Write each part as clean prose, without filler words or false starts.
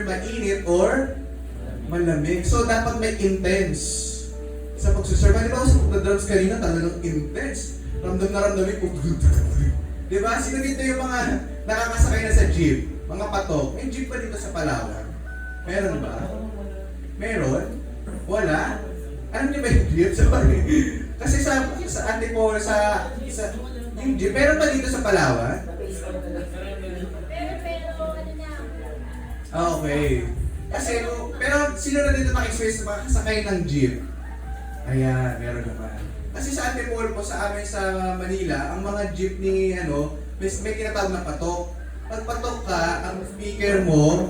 mainit or malamig. So, dapat may intense sa pagsuserve. Di ba ako sa pagdadrums kanina, talagang intense. Ramdam na ramdam yung di ba? Sino dito yung mga nakakasakay na sa jeep? Mga patok. May jeep pa dito sa Palawan? Meron ba? Meron? Wala? Alam niyo ba yung jeep? Sorry. Kasi sa Antipolo, sa yung jeep, meron ba dito sa Palawan? Okay. Kasi, pero sino na dito na-experience na makasakay ng jeep? Ayan, meron naman. Kasi sa Antipolo po, sa amin sa Manila, ang mga jeep ni, may tinatawag na patok. Pag patok ka, ang speaker mo,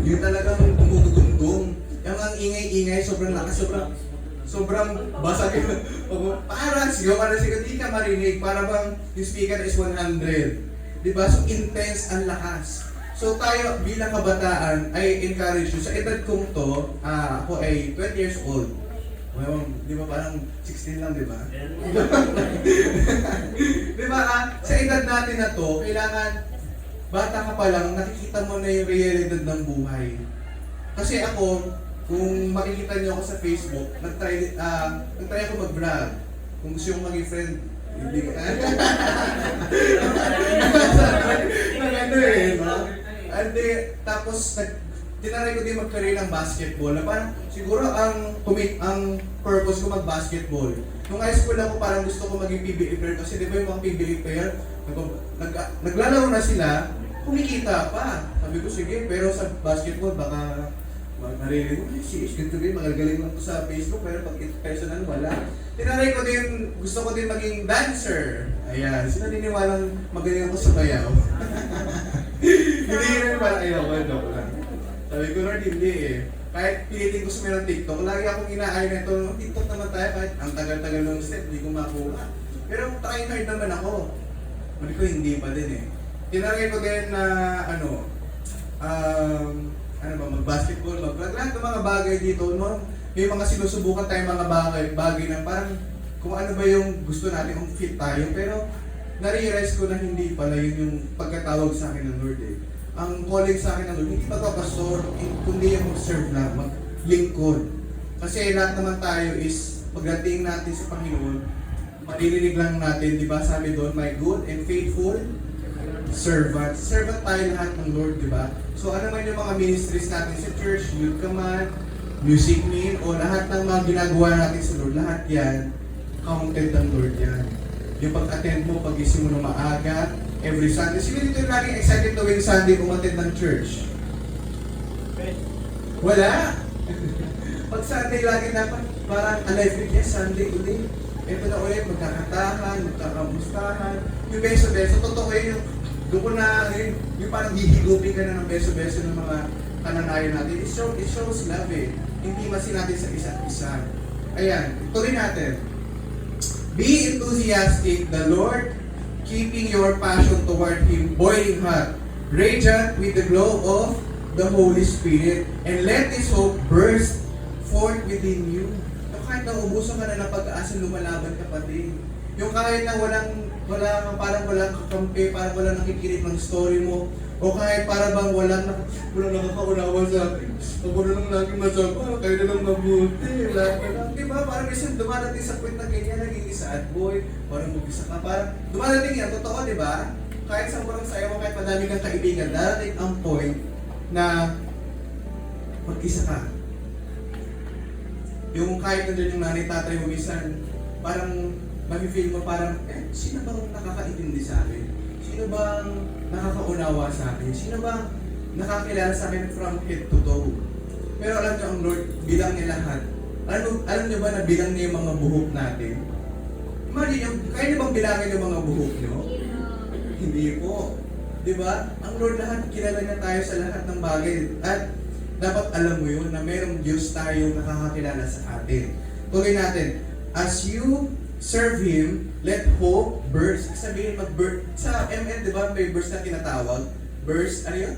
yung talagang dumudugundong. Yung ang ingay-ingay, sobrang lakas, sobrang basag yun. Parang sigaw ka na sigaw, di ka marinig. Para bang yung speaker is 100. Diba? So intense ang lakas. So tayo bilang kabataan, I encourage you. Sa edad kong to, ako ay 20 years old. Well, di ba parang 16 lang, di ba? Di ba? Sa edad natin na to, kailangan, bata ka pa lang, nakikita mo na yung realidad ng buhay. Kasi ako, kung makikita niyo ako sa Facebook, nag-try ako mag-vlog. Kung gusto yung maging friend, hindi ka. Tapos, tinaray ko din mag-career ng basketball na parang siguro ang purpose ko mag-basketball. Nung high school ako parang gusto ko maging PBA player kasi di ba yung mga PBA player naglalaro na sila, kumikita pa. Sabi ko sige, pero sa basketball baka maririnig mo, si Ish, ganito din, magagaling lang ko sa Facebook pero pag personal wala. Tinaray ko din, gusto ko din maging dancer. Ayan, sino niniwalang magaling ako sa bayaw? Hindi rin pala, ayoko, joke lang. Sabi ko, Lord, hindi eh. Kahit pilitin ko sa ng TikTok, lagi akong inaayon na ito, TikTok naman tayo, kahit ang tagal-tagal ng step, hindi ko makuha. Pero try-hard naman ako. Sabi ko, hindi pa din eh. Tinagay ko din na, mag-basketball, lahat ng mga bagay dito, no? May mga sinusubukan tayong mga bagay na parang kung ano ba yung gusto natin, kung fit tayo, pero na-realize ko na hindi pala yun yung pagkatawag sa akin ng Lord eh. Ang calling sa akin ng Lord, hindi pastor, kundi yung mag-serve lang, mag-lingkod. Kasi lahat naman tayo is, pagdating natin sa Panginoon, maririnig lang natin, di ba sabi doon, my good and faithful servant. Servant tayo lahat ng Lord, di ba? So ano man yung mga ministries natin sa church, youth command, music mean, o lahat ng mga ginagawa natin sa Lord, lahat yan, counted ng Lord yan. Yung pag-attend mo, pag-ising mo na maaga, every Sunday. Sino dito yung laging excited tuwing Sunday umattend ng church? Wala! Pag Sunday, lagi dapat parang alive with yes, Sunday ulit. Ito na ulit, magkakantahan, magkakamustahan. Yung beso-beso, totoo yun. Doon ko na, yung parang hihigupin ka na ng beso-beso ng mga kananayan natin. It shows love eh. Intimacy natin sa isa't isa. Ayan, tuloy natin. Be enthusiastic, the Lord, keeping your passion toward Him boiling hot, radiant with the glow of the Holy Spirit, and let this hope burst forth within you. Kahit naubusan ka na ng pag-asa, lumalaban ka pa din. Yung kahit na parang walang kakampi, parang walang nakikinig ng story mo, o kahit parang bang walang nakakaunawa sa akin. Ako na lang lagi masama, kayo na lang mabuti. Diba? Parang isang dumadating sa point na ganyan, naging sad boy, parang mag-isa ka, parang dumadating yan, totoo, diba? Kahit sa parang sayo mo, kahit madami kang kaibigan, darating ang point na mag-isa ka. Yung kahit nandun yung nanay, tatay mo minsan, parang mafe-feel mo parang, sino bang nakakaintindi sa akin? Sino bang nakakaunawa sa akin? Sino bang nakakilala sa akin from head to toe? Pero alam niyo ang Lord, bilang niya lahat. Alam niyo ba na bilang niya yung mga buhok natin? Kaya niyo bang bilangin yung mga buhok niyo? Hindi po. Diba? Ang Lord lahat, kilala niya tayo sa lahat ng bagay. At dapat alam mo yun na mayroong Diyos tayo nakakakilala sa atin. Tuloy natin, as you serve Him, let hope burst. Sabihin mag-burst. Sa MN, di ba, may burst na tinatawag? Burst, ano yun?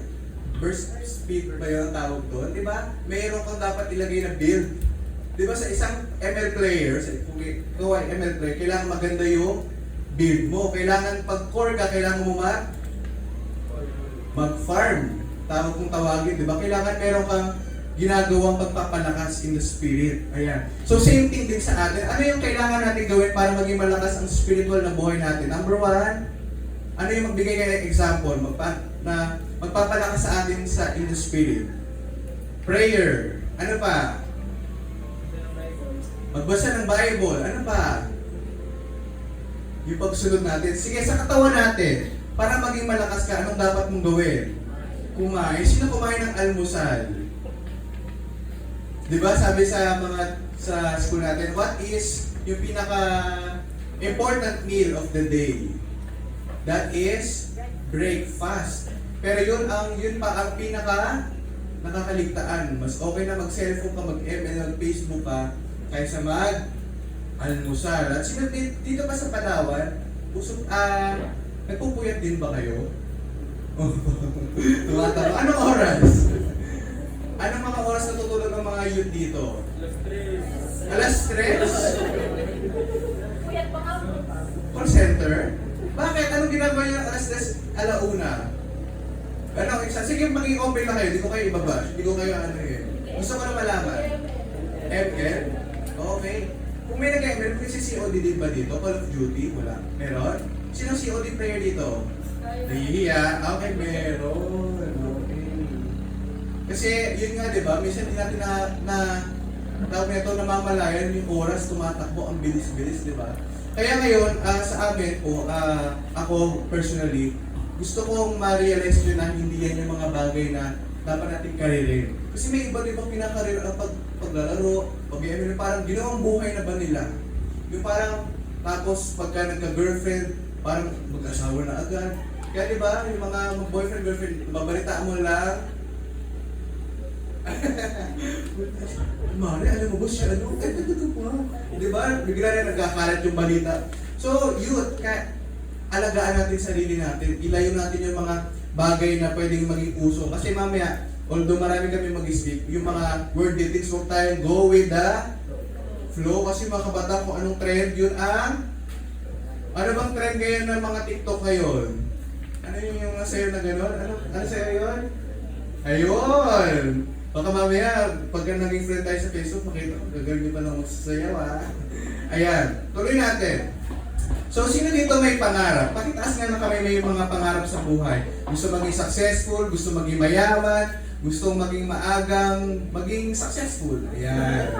Burst speed ba yun ang tawag doon? Di ba? Mayroon kang dapat ilagay na build. Di ba sa isang ML player, kung ikaw ay ML player, kailangan maganda yung build mo. Kailangan pag core ka, kailangan mo mag-farm. tawag kong tawagin, di ba? Kailangan meron kang ginagawang pagpapalakas in the spirit. Ayan. So same thing din sa atin. Ano yung kailangan natin gawin para maging malakas ang spiritual na buhay natin? Number one, ano yung magbigay kayo ng example na magpapalakas sa atin sa in the spirit? Prayer. Ano pa? Magbasa ng Bible. Ano pa? Yung pagsunod natin. Sige, sa katawan natin, para maging malakas ka, anong dapat mong gawin? Kumain. Sino kumain ng almusal? Diba, sabi sa school natin, what is yung pinaka important meal of the day? That is breakfast. Pero yun pa ang pinaka nakakaligtaan. Mas okay na mag-cellphone ka, mag-ML, mag-Facebook ka, kaysa mag-almusal. At sino dito pa sa Palawan, nagpupuyat din ba kayo? Tumatawa. Anong oras? Anong mga oras natutulog ng mga youth dito? Alas 3? Puyat pa ka. Call center? Bakit? Anong ginagawa niyo alas 3, alauna? Ano, sige maging open na kayo, hindi ko kayo ibabash, hindi ko kayo Gusto ko na malaman. ML? Okay. Kung may nag-ML, may si COD din ba dito? Call of Duty? Wala. Meron? Sino COD player dito? Nahihiya? Okay, meron. Okay. Kasi yun nga, di ba? Minsan din natin tawag nito, namamalayan yung oras, tumatakbo, ang bilis-bilis, di ba? Kaya ngayon, sa amin po, ako personally, gusto kong ma-realize nyo na hindi yan yung mga bagay na dapat natin karirin. Kasi may iba din bang pinakarir ang paglalaro, pag-ML, parang ginawang buhay na ba nila? Yung parang, tapos pagka nagka-girlfriend, parang mag-asawa na agad. Kaya di ba, yung mga boyfriend, girlfriend, babalitaan mo lang. Mari, alam mo ba siya, ano? Di ba? Bigla na nagkakalat yung balita. So, youth, alagaan natin sarili natin, ilayo natin yung mga bagay na pwedeng maging uso. Kasi mamaya, although marami kami mag-speak, yung mga word dating, huwag tayong go with the flow. Kasi mga kabata, kung anong trend, yun ang... Ano bang trend ngayon ng mga TikTok ngayon? Ano yung sa'yo na gano'n? Ano sa'yo yun? Ayun! Baka mamaya, pagka naging friend tayo sa Facebook, makita ko, gagawin niyo pa lang magsasayaw, ha? Ayan, tuloy natin. So, sino dito may pangarap? Pakitaas nga na kami may mga pangarap sa buhay. Gusto maging successful, gusto maging mayaman, gusto maging maagang, maging successful. Ayan.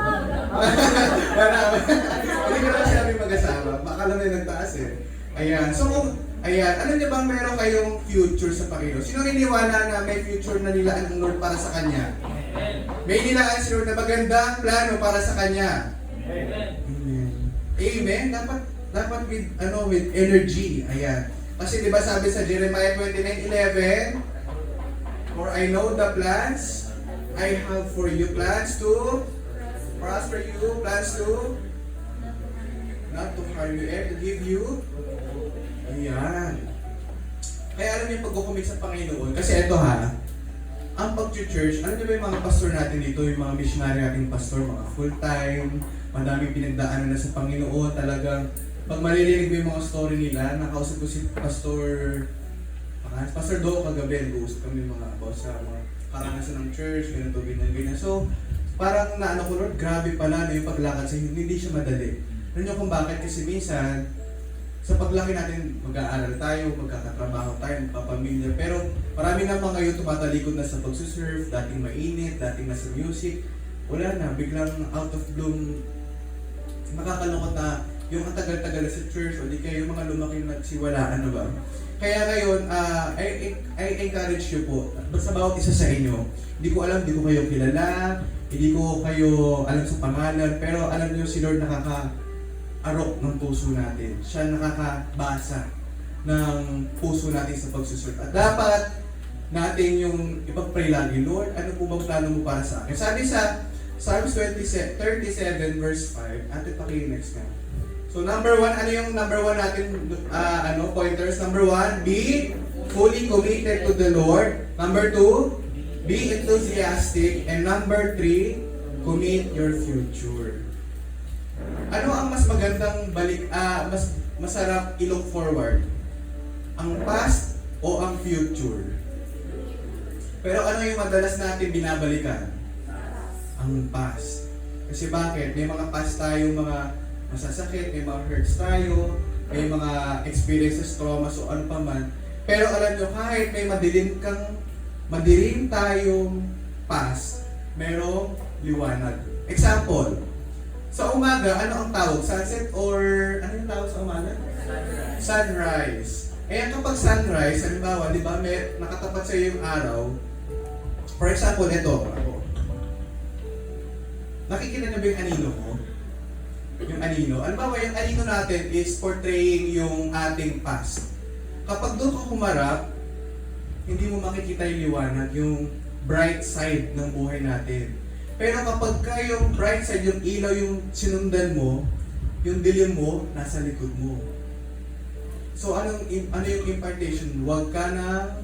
Hindi ko lang sinabi mag-asawa. Baka lang may nagtaas eh. Ayan. So, ayan. Ano niyo bang meron kayong future sa Panginoon? Sino iniwala na may future na nilaan ng Lord para sa Kanya? May nilaan si Lord na magandang plano para sa Kanya. Amen. Amen. Dapat with energy. Ayan. Kasi 'di ba sabi sa Jeremiah 29:11, for I know the plans I have for you, plans to prosper you, plans to not to harm you, and to give you. Ayan. Kaya alam niyo pag-commit sa Panginoon, kasi ito ha, ang pag-church, alam niyo ba yung mga pastor natin dito, yung mga missionary nating pastor, mga full-time, madaming pinagdaanan na sa Panginoon, talagang pag maririnig mo yung mga story nila, nakausap ko si Pastor Do kagabi, nag-uusap kami mga about sa mga karanasan ng church, ganito, ganyan. So, parang naano ko, Lord, grabe pala na yung paglakad sa inyo, hindi siya madali. Alam niyo kung bakit? Kasi minsan, sa paglaki natin, mag-aaral tayo, magkakatrabaho tayo, magpapamilya, pero marami na mga ngayon tumatalikod na sa pagsusurf, dating mainit, dating nasa music, wala na, biglang out of bloom, nakakalungkot na yung ang tagal-tagal sa church o di kayo yung mga lumaking nagsiwalaan, ano ba? Kaya ngayon, I encourage you po, sa bawat isa sa inyo, hindi ko alam, hindi ko kayo kilala, hindi ko kayo alam sa pangalan, pero alam niyo si Lord nakaka-arok ng puso natin. Siya nakakabasa ng puso natin sa pagsusurf. At dapat natin yung ipag-pray lagi, Lord, ano po bang plano mo para sa akin? Sabi sa Psalms 37 verse 5, ate paki-next na. So number 1, ano yung number 1 natin pointers? Number 1, be fully committed to the Lord. Number 2, be enthusiastic. And number 3, commit your future. Ano ang mas magandang mas masarap i-look forward? Ang past o ang future? Pero ano yung madalas natin binabalikan? Ang past. Kasi bakit? May mga past tayo, mga masasakit, may mga hurts tayo, may mga experiences, trauma, so ano pa man. Pero alam nyo, kahit may madilim tayong past, merong liwanag. Example, sa umaga, ano ang tawag? Sunset or ano yung tawag sa umaga? Sunrise. Eh kapag sunrise, halimbawa, di ba, may nakatapat sa iyo yung araw. For example, ito, ako. Nakikita niyo ba yung anino ko? Yung anino. Halimbawa, yung anino natin is portraying yung ating past. Kapag doon ka humarap, hindi mo makikita yung liwanag, yung bright side ng buhay natin. Pero kapag yung bright side, yung ilaw yung sinundan mo, yung dilim mo, nasa likod mo. So, ano yung impartation? Huwag ka na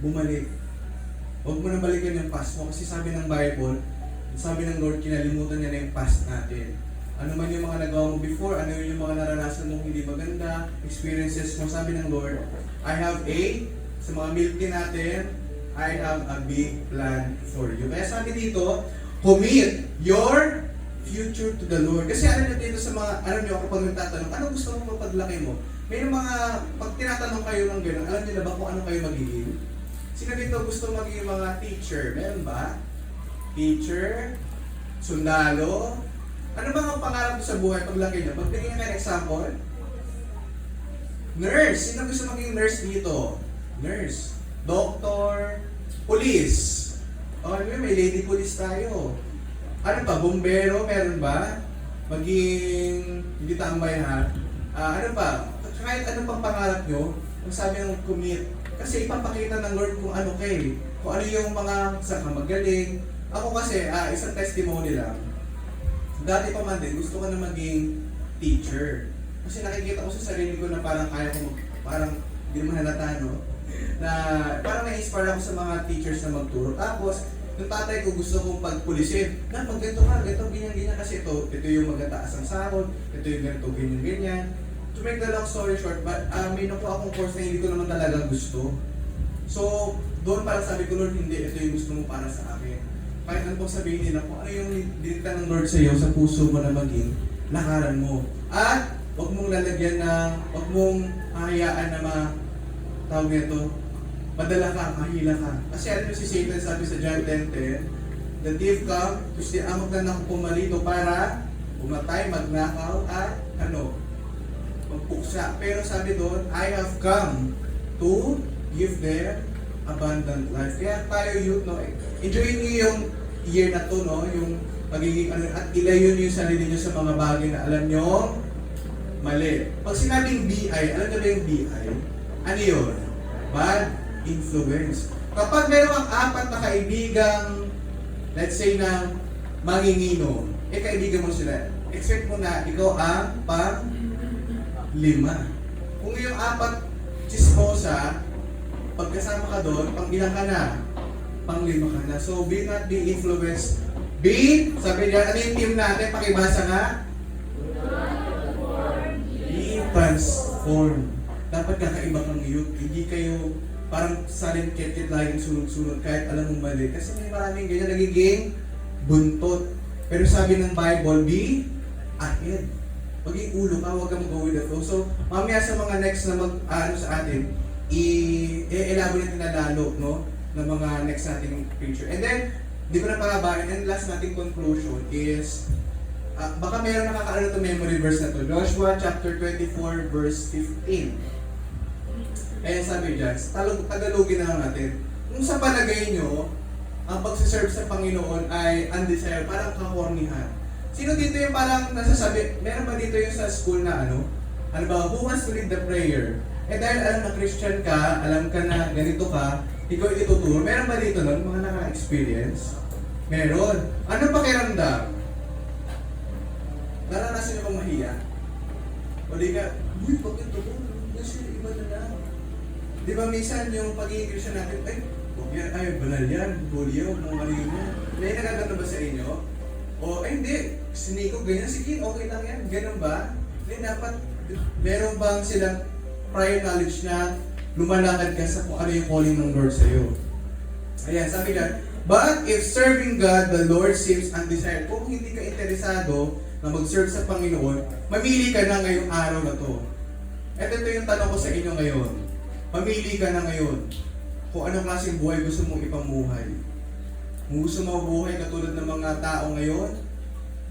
bumalik. Huwag mo na balikan yung past mo. Kasi sabi ng Bible, sabi ng Lord, kinalimutan niya na yung past natin. Ano man yung mga nagawa mo before, ano yung mga naranasan mong hindi maganda, experiences mo, sabi ng Lord, I have sa mga milk tea natin, I have a big plan for you. Kaya sabi dito, commit your future to the Lord. Kasi alam nyo dito sa mga, alam nyo kapag nagtatanong, ano gusto mo paglaki mo? May mga, pag tinatanong kayo ng gano'n, alam nyo na ba kung ano kayo magiging? Sino dito gusto maging mga teacher? Meron ba? Teacher? Sundalo? Ano ba ang pangarap mo sa buhay paglaki nyo? Magbigay ka ng example? Nurse. Sino gusto maging nurse dito? Nurse. Doctor. Police. O, may lady police tayo. Ano ba? Bombero? Meron ba? Maging, hindi tambay ha? Ano ba? Kahit anong pang pangarap nyo, kung sabi ng commit, kasi ipapakita ng Lord kung ano kayo. Kung ano yung mga saan ka magaling. Ako kasi, isang testimony lang. Dati pa man din, gusto ko na maging teacher. Kasi nakikita ko sa sarili ko na parang kaya ko, parang hindi naman halata, no? Na parang na-inspire ako sa mga teachers na magturo. Tapos, yung tatay ko gusto kong pagpulisin. Na, pag ganito ka, ganito, ganyan, kasi ito yung magataas ang sahod, ito yung ganito, ganyan. To make the long story short, but may nakuha akong course na hindi ko naman talaga gusto. So, doon para sabi ko, Lord, hindi, ito yung gusto mo para sa akin. Kahit ano pong sabihin nila, kung ano yung dinikta ng Lord sa iyo, sa puso mo na maging, lakaran mo. At, huwag mong lalagyan ng, huwag mong hahayaan na tawag nito, madala ka, mahila ka. Kasi ano si Satan sabi sa John 10:10, the thief come, to steal, amok na ng pumalito para umatay, magnakaw, at magpuksa. Pero sabi doon, I have come to give them abundant life. Kaya tayo youth, no, enjoy niyo yung year na to, no, yung pagiging at ilayo niyo yung sarili niyo sa mga bagay na alam niyo mali. Pag sinabing BI, alam niyo ba yung BI? Ano yun? Bad influence. Kapag meron kang apat na kaibigang, let's say na manginginom, kaibigan mo sila, expect mo na ikaw ang pang-lima. Kung yung apat chismosa, pagkasama ka doon, pang-ilang ka na? Pang-lima ka na. So, be not be influenced. Be, sabi niya, ano yung team natin? Pakibasa nga? Be transformed. Dapat kakaiba kang youth. Hindi kayo parang silent kit laging sunod-sunod kahit alam mong mali. Kasi may maraming ganyan nagiging buntot. Pero sabi ng Bible, be ahead. Maging ulo ka, huwag ka mag-go with the flow. So, mamaya sa mga next na sa atin, i-elaborate na lalo, no? Ng mga next nating picture. And then, di ko na pangabahin, and last nating conclusion is, baka meron nakakaano to memory verse na to. Joshua chapter 24 verse 15. Kaya sabi dyan, Tagalogin na lang natin. Kung sa palagay nyo, ang pagsiserve sa Panginoon ay undesired, parang kahornihan. Sino dito yung parang nasasabi, meron ba dito yung sa school na ano ba, who wants to lead the prayer? Eh dahil alam na Christian ka, alam ka na ganito ka, ikaw ituturo. Meron ba dito nun, mga naka-experience? Meron. Ano pakiramdam? Naranasan niyo bang mahiya? O di ka, uy, bakit ito? Kasi iba na lang. Di ba minsan yung pagiging Christian natin, ay, huwag yan, ay, banal yan, bulyo, mga kanino yan. May nagagano ba sa inyo? O, ay hindi, siniko, ganyan, sige, okay lang yan, ganun ba? Hindi, dapat, meron bang silang prior knowledge na lumalakad ka sa kung ano yung calling ng Lord sa'yo? Ayan, sabi nga, but if serving God, the Lord seems undesired. Kung hindi ka interesado na mag-serve sa Panginoon, mamili ka na ngayong araw na to. At ito yung tanong ko sa inyo ngayon. Mamili ka na ngayon kung anong klaseng buhay gusto mong ipamuhay. Kung gusto mo buhay katulad ng mga tao ngayon,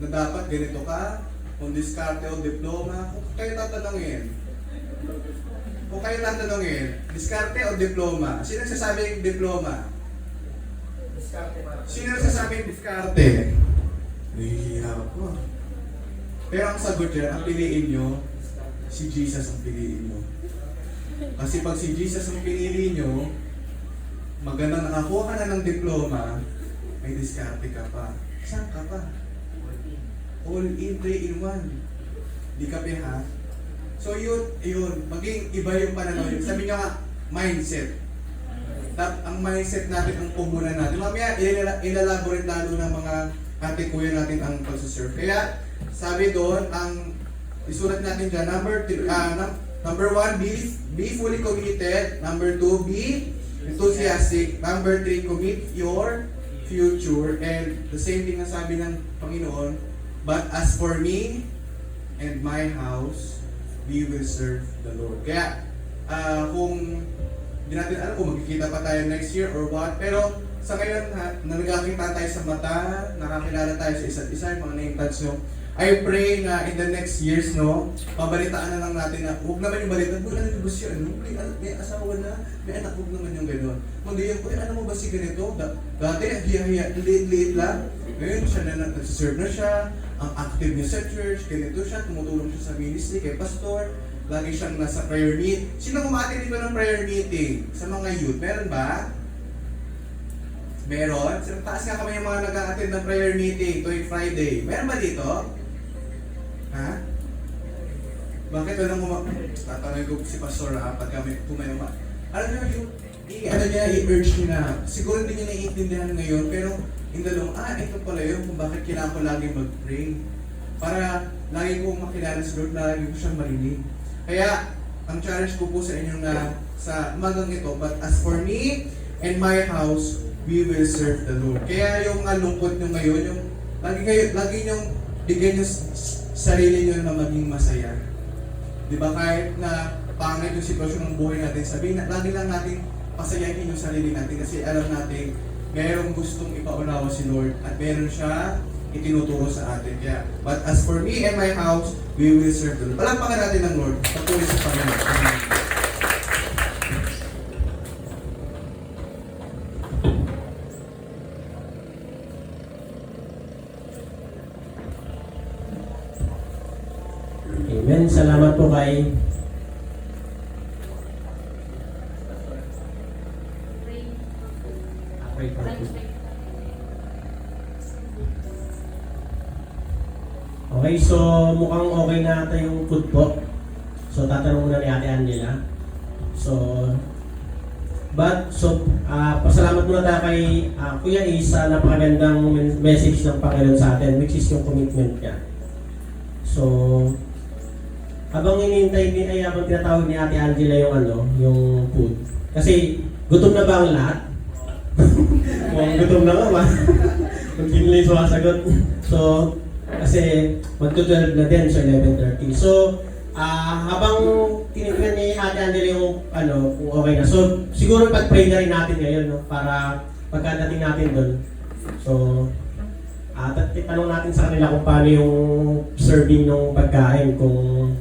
na dapat ganito ka, kung diskarte o diploma, kung kayo tatanungin, diskarte o diploma, sino nagsasabing diploma? Sino nagsasabing diskarte? Nahihirap ko. Pero ang sagot dyan, ang piliin nyo, si Jesus ang piliin nyo. Kasi pag si Jesus ang pinili nyo, magandang nakakuha ka na ng diploma, may diskarte ka pa. Saan ka pa? All in, 3 in 1. Di ka ha? So yun, maging iba yung pananaw yun. Sabi nyo nga, mindset. Ang mindset natin, ang puhunan natin. Mamaya, ilalaborate lalo ng mga ate-kuya natin ang pagsuserve. Kaya, sabi doon, ang isulat natin dyan, number 1, be fully committed. Number 2, be enthusiastic. Number 3, commit your future. And the same thing na sabi ng Panginoon, but as for me and my house, we will serve the Lord. Kaya, kung hindi natin alam kung magkikita pa tayo next year or what, pero sa ngayon, na nagkakita tayo sa mata, nakakilala tayo sa isa't isa, yung mga name tags nyo, I pray na in the next years, no, pabalitaan na lang natin na, huwag naman yung balita, ano yung gusto yun, may asawa na, may anak, huwag naman yung gano'n. Kundi yung, ano mo ba si ganito? Dati, hiya-hiya, liit-liit lang. Ngayon, siya na nagsiserve na siya, ang active niya sa church, ganito siya, tumutulong siya sa ministry, kay pastor, lagi siyang nasa prayer meet. Sino kumati dito ng prayer meeting? Sa mga youth, meron ba? Meron? Taas nga kami yung mga nag-a-attend ng prayer meeting tuwing Friday. Meron ba dito? Ha? Bakit walang tatanungin ko si pastor pag kami pumayama. Alam niyo yung i-urge niyo na, siguro hindi niya naiintindihan ngayon, pero in the long, ito pala yun kung bakit kailangan ko lagi mag-pray. Para lagi kong makilala si Lord, lagi ko siyang marinig. Kaya, ang challenge ko po sa inyo na sa umagang ito, but as for me and my house, we will serve the Lord. Kaya yung lungkot nyo ngayon, yung lagi nyong bigyan nyo sarili nyo na maging masaya. Di ba kahit na pangit yung sitwasyon ng buhay natin, sabihin na lagi lang natin pasayahin yung sarili natin kasi alam natin mayroong gustong ipaunawa si Lord at meron siya itinuturo sa atin. Kaya, but as for me and my house, we will serve the Lord. Palampakan natin ng Lord. Patuloy sa Panginoon. Amen. Amen. Salamat po kay Okay, so mukhang okay na ata yung food po. So tatanong muna ni Ate Angela. Pasalamat muna tayo kay Kuya Ace sa napakagandang message ng Panginoon sa atin, which is yung commitment niya. So, habang habang tinatawag ni Ate Angela yung food. Kasi, gutom na ba ang lahat? Mukhang gutom na nga ba? Kung kinlay sumasagot. So, kasi magto-12 na din, so 11:30. So, habang tinignan ni Ate Angela yung kung okay na. So, siguro pag-pray na rin natin ngayon, no? Para pagkadating natin doon. So, tanong natin sa kanila kung paano yung serving ng pagkain, kung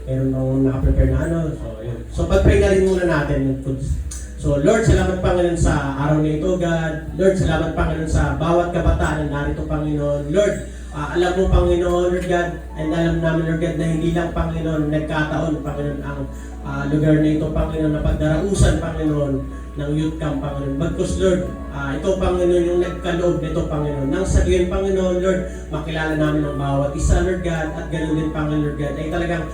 meron nang naka-prepare na So, yun. So, pag-pray na rin muna natin yung foods. So, Lord, salamat Panginoon sa araw na ito, God. Lord, salamat Panginoon sa bawat kabataan na narito, Panginoon. Lord, alam mo, Panginoon, Lord God, and alam namin, Lord God, na hindi lang, Panginoon, nagkataon, Panginoon, ang lugar na ito, Panginoon, na pagdarausan, Panginoon, ng youth camp, Panginoon. Bagkus, Lord, ito, Panginoon, yung nagkaloob nito, Panginoon. Nang sa gayon, Panginoon, Lord, makilala namin ang bawat isa, Lord God, at ganoon din, Panginoon, Lord God, ay talagang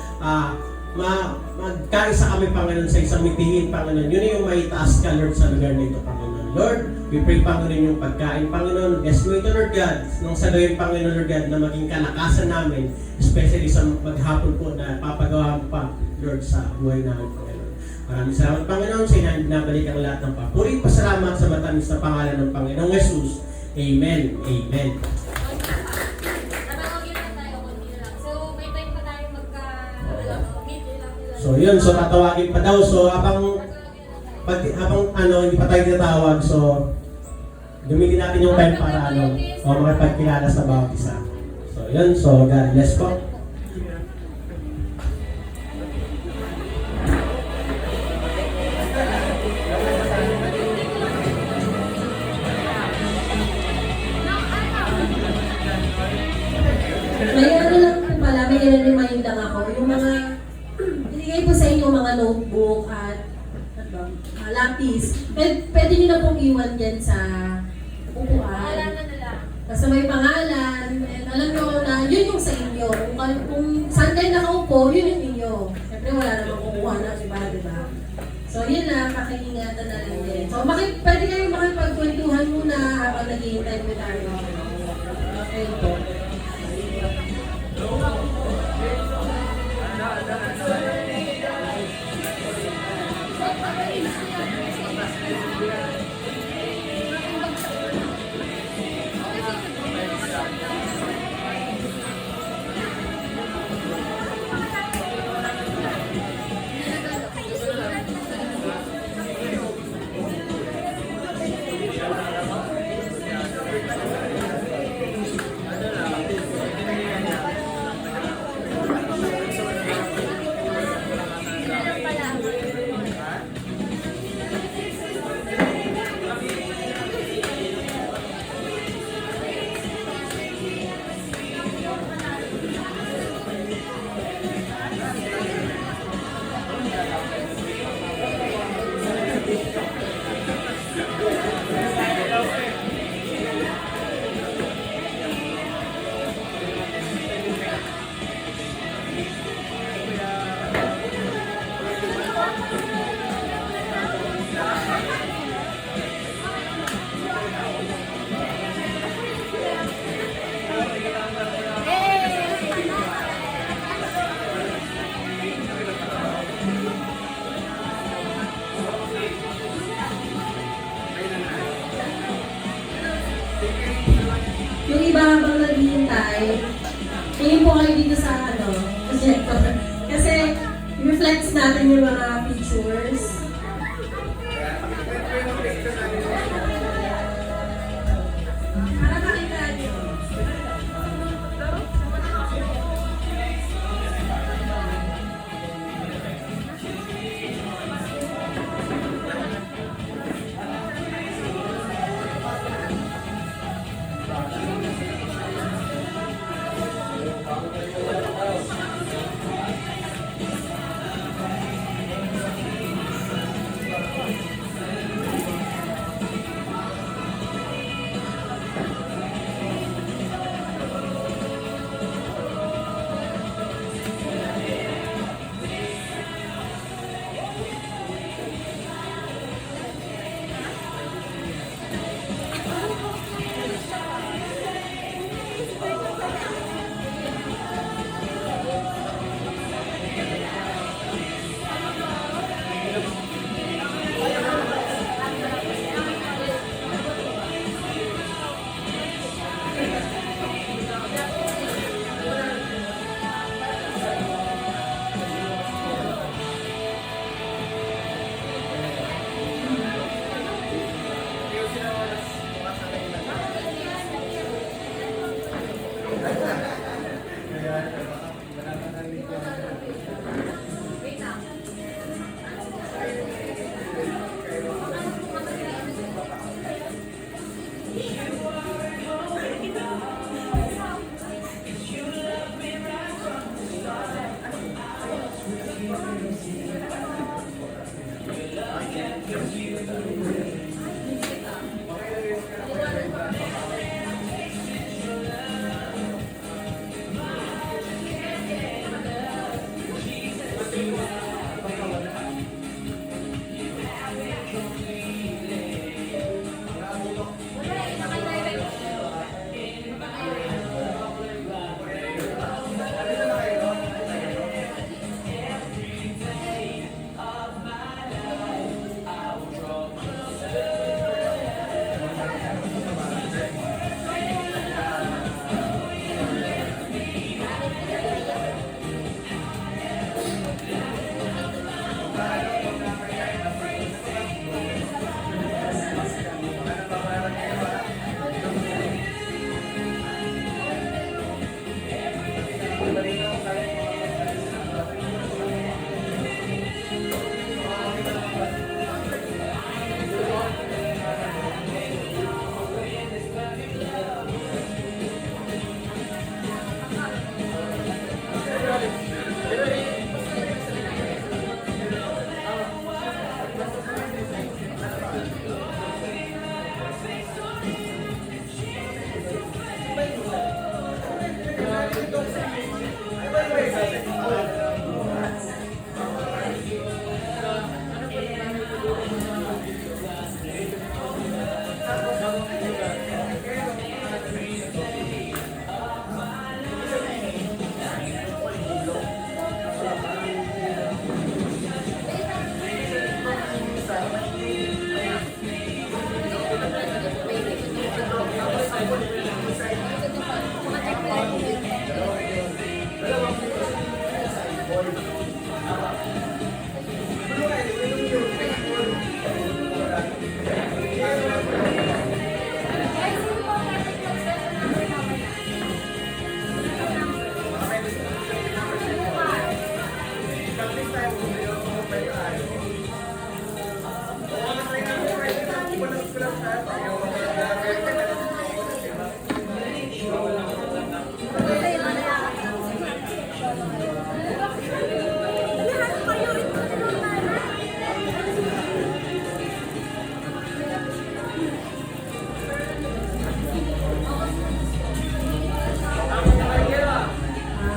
magkaisa kami, Panginoon, sa isang mitingin, Panginoon. Yun yung maitaas ka, Lord, sa lugar na ito, Panginoon. Lord, we pray, Panginoon, yung pagkain, Panginoon. Bless mo ito, Lord God, nung sa gayon, Panginoon, Lord God, na maging kalakasan namin, especially sa maghapon po na papagawa mo pa, Lord, sa buhay namin, Panginoon. Maraming salamat, Panginoon, sa inyo binabalik ang lahat ng papuri. Pasalamat sa matamis na pangalan ng Panginoong Jesus. Amen. Amen. Tatawagin na tayo, konti lang. So, may time pa tayo meet lang nila. So yun, so tatawagin pa daw. So habang hindi pa tayo tinatawag, so gamitin natin yung time para makipagkilala sa bawat isa. So yun, so God bless po. May ano lang po pala, may nire-remind lang ako. Yung mga, binigay po sa inyo mga notebook at lapis. Pwede nyo na pong iwan dyan sa upuan. Paalala na lang. Basta may pangalan. And alam nyo na yun yung sa inyo. Kung saan kayo nakaupo, yun yung inyo. Siyempre wala namang kukuha ng iba, di ba? So yun na, pakiingatan na lang din. So pwede kayong makipagkwentuhan muna habang naghihintay po tayo. Okay po. Yung iba habang naghihintay, tingin po kayo dito sa projector. Kasi reflects natin yung mga pictures. Para makita nyo. Guys, sino po ang mag-special number mamaya?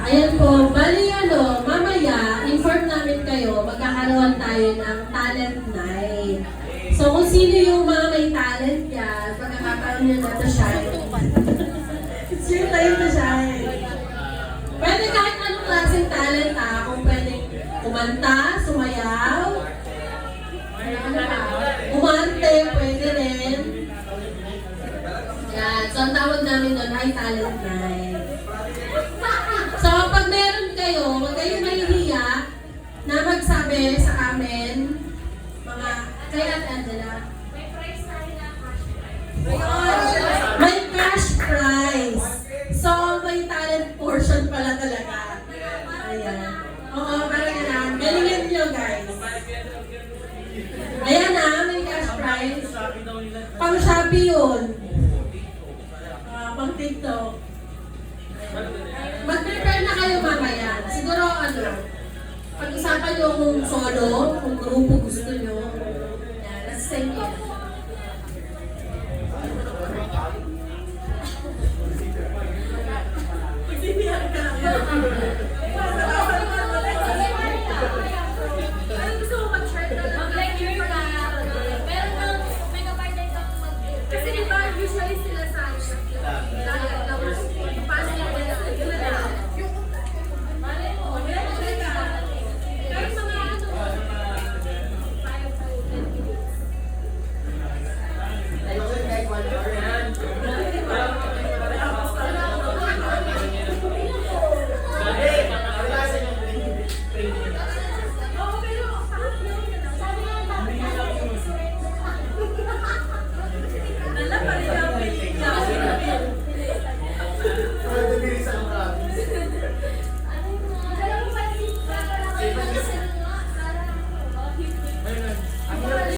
Ayan po, bali mamaya, inform namin kayo, magkakaroon tayo ng talent night. So kung sino yung mga may talent yan, pagkakataon nyo na to shine. It's your time to shine. Pwede kahit anong klaseng talent kung pwede kumanta, sumayaw, umante, pwede rin. Yan, so ang tawag namin doon ay talent night. So, pag meron kayo, huwag kayong mahihiya na magsabi sa amin, mga, kay Ate Angela. May prize tayo na cash prize. Ayun! May cash prize. So, may talent portion pala talaga. Ayan. Oo, parang yan. Galingan nyo, guys. Ayan may cash prize. Pang Shopee yun. Pang TikTok. Mag-prepare na kayo mamaya. Siguro pag-usapan nyo kung solo, kung grupo gusto nyo. Yan, let's say it.